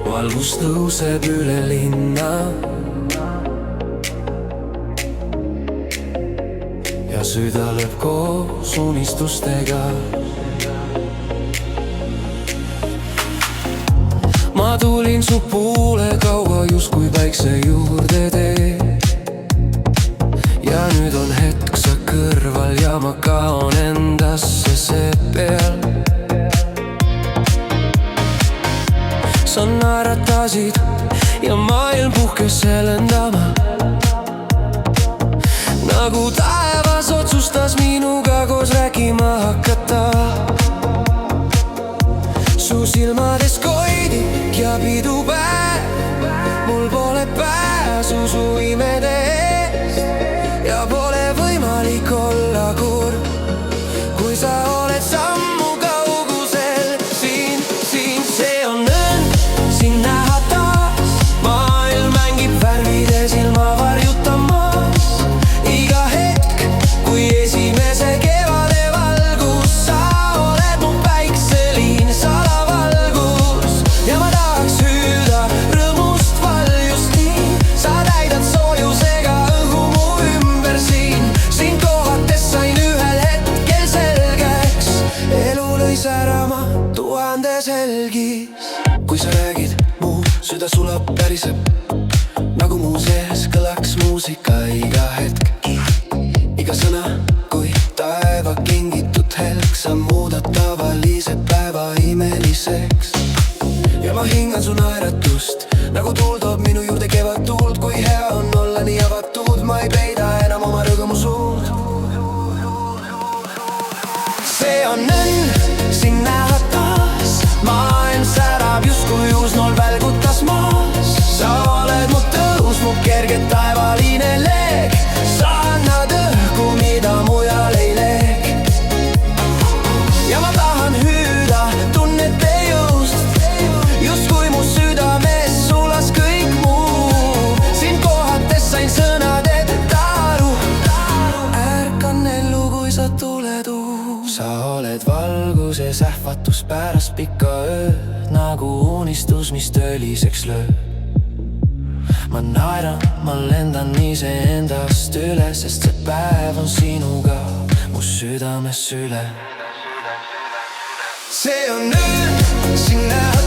Valgus tõuseb üle linna ja süda lööb koos unistustega. Ma tulin su poole kaua justkui päikse juurde tee. Ja nüüd on hetk sa kõrval ja ma kaon endasse see peal. Sa naeratasid ja maailm puhkes selendama, nagu taevas otsustas minuga koos rääkima hakata. Su silmades koidik ja pidupäev, mul pole pääsu su imede eest ja pole võimalik olla kurb, kui sa oled sammu kaugusel. Siin see on õnn, sind näha taas. Maailm mängib värvides ilma varjutamas. Iga hetk, kui esimese kevade valgus, sa oled mu päikseliin, salavalgus. Ja ma tahaks hüüda rõõmust valjust nii. Sa täidad soojusega õhu mu ümber siin. Sind kohates sain ühel hetkel selgeks. Elu lõi särama tuhandes helgis. Kui sa räägid, mu süda sulab, päriseb, nagu mu sees kõlaks muusika iga hetk. Iga sõna kui taeva kingitud helk, sa muudad tavalise päeva imeliseks. Ja ma hingan su naeratust, nagu tuul toob minu juurde kevad tuult. Kui hea on olla nii avatud, ma ei peida enam oma rõõmu suurt. See on õnn, sind näha taas. Maailm särab justkui uusnool välgutas maas. Sa oled mu tõus, mu kerge taevaline leeg. Sa annad õhku, mida mujal ei leeg. Ja ma tahan hüüda tunnete jõust, justkui mu südames sulas kõik muu. Sind kohates sain sõnadeta aru. Ärkan ellu, kui sa tuled uus. Sa oled valguses ähvatus pärast pikka ööd, nagu unistus, mis tööliseks lööb. Ma naeran, ma lendan iseendast üle, sest see päev on sinuga mu südames üle. See on öö, sind näha